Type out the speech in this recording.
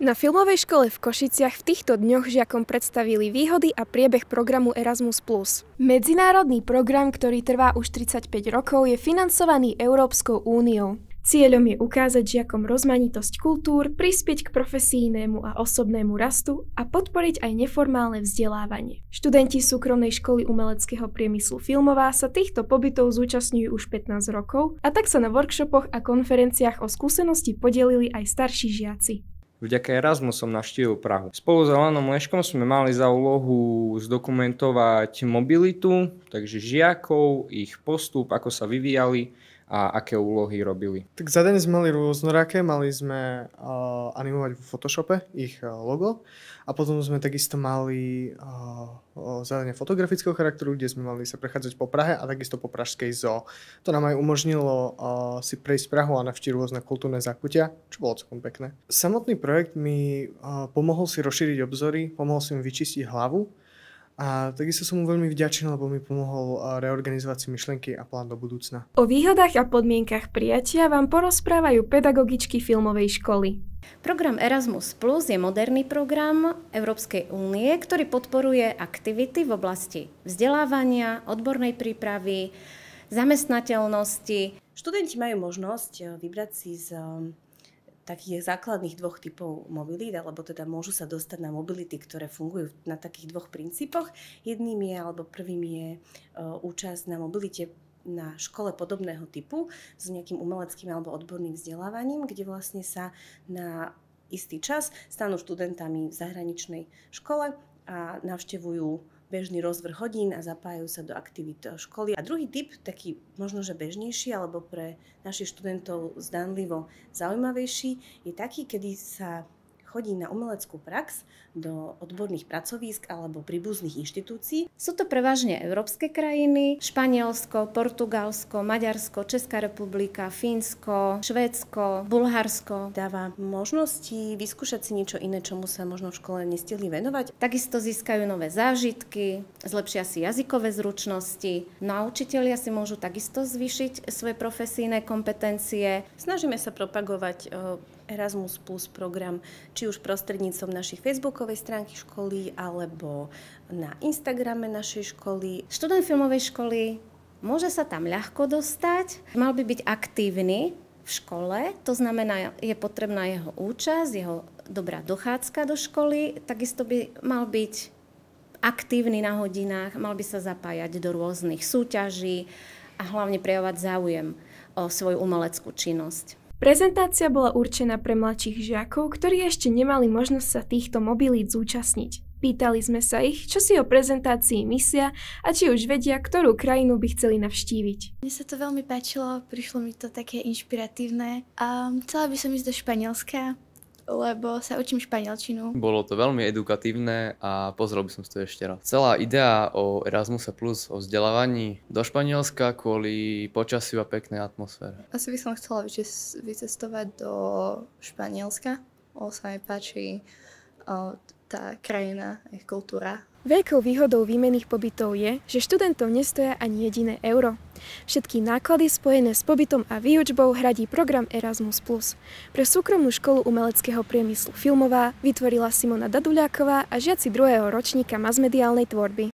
Na filmovej škole v Košiciach v týchto dňoch žiakom predstavili výhody a priebeh programu Erasmus+. Medzinárodný program, ktorý trvá už 35 rokov, je financovaný Európskou úniou. Cieľom je ukázať žiakom rozmanitosť kultúr, prispieť k profesijnému a osobnému rastu a podporiť aj neformálne vzdelávanie. Študenti súkromnej školy umeleckého priemyslu Filmová sa týchto pobytov zúčastňujú už 15 rokov a tak sa na workshopoch a konferenciách o skúsenosti podielili aj starší žiaci. Vďaka Erasmusom navštívil Prahu. Spolu s Alanom Leškom sme mali za úlohu zdokumentovať mobilitu, takže žiakov, ich postup, ako sa vyvíjali a aké úlohy robili. Tak zadanie sme mali rôznoraké, mali sme animovať v Photoshope ich logo a potom sme takisto mali zadanie fotografického charakteru, kde sme mali sa prechádzať po Prahe a takisto po pražskej zoo. To nám aj umožnilo si prejsť Prahu a navštíviť rôzne kultúrne zákutia, čo bolo celkom pekné. Samotný projekt mi pomohol si rozšíriť obzory, pomohol si mi vyčistiť hlavu. A takisto som mu veľmi vďačný, lebo mi pomohol reorganizovať si myšlienky a plán do budúcna. O výhodách a podmienkach prijatia vám porozprávajú pedagogičky filmovej školy. Program Erasmus Plus je moderný program Európskej únie, ktorý podporuje aktivity v oblasti vzdelávania, odbornej prípravy, zamestnateľnosti. Študenti majú možnosť vybrať si z takých základných dvoch typov mobilít, alebo teda môžu sa dostať na mobility, ktoré fungujú na takých dvoch princípoch. Jedným je, alebo prvým je účasť na mobilite na škole podobného typu s nejakým umeleckým alebo odborným vzdelávaním, kde vlastne sa na istý čas stanú študentami v zahraničnej škole a navštevujú bežný rozvrh hodín a zapájajú sa do aktivít školy. A druhý typ, taký možno že bežnejší alebo pre našich študentov zdanlivo zaujímavejší, je taký, kedy sa chodí na umeleckú prax do odborných pracovísk alebo príbuzných inštitúcií. Sú to prevažne európske krajiny, Španielsko, Portugalsko, Maďarsko, Česká republika, Fínsko, Švédsko, Bulharsko. Dáva možnosti vyskúšať si niečo iné, čomu sa možno v škole nestihli venovať. Takisto získajú nové zážitky, zlepšia si jazykové zručnosti, no a učitelia si môžu takisto zvýšiť svoje profesijné kompetencie. Snažíme sa propagovať Erasmus Plus program, či už prostredníctvom našich facebookovej stránky školy alebo na Instagrame našej školy. Študent filmovej školy môže sa tam ľahko dostať, mal by byť aktívny v škole, to znamená, je potrebná jeho účasť, jeho dobrá dochádzka do školy, takisto by mal byť aktívny na hodinách, mal by sa zapájať do rôznych súťaží a hlavne prejavovať záujem o svoju umeleckú činnosť. Prezentácia bola určená pre mladších žiakov, ktorí ešte nemali možnosť sa týchto mobilít zúčastniť. Pýtali sme sa ich, čo si o prezentácii myslia a či už vedia, ktorú krajinu by chceli navštíviť. Mne sa to veľmi páčilo, prišlo mi to také inšpiratívne a chcela by som ísť do Španielska, lebo sa učím španielčinu. Bolo to veľmi edukatívne a pozrel by som si to ešte raz. Celá idea o Erasmuse Plus, o vzdelávaní do Španielska kvôli počasiu a peknej atmosfére. Asi by som chcela vycestovať do Španielska, lebo sa mi páči tá krajina, ich kultúra. Veľkou výhodou výmenných pobytov je, že študentov nestoja ani jediné euro. Všetky náklady spojené s pobytom a výučbou hradí program Erasmus+. Pre súkromnú školu umeleckého priemyslu Filmová vytvorila Simona Daduľáková a žiaci 2. ročníka masmediálnej tvorby.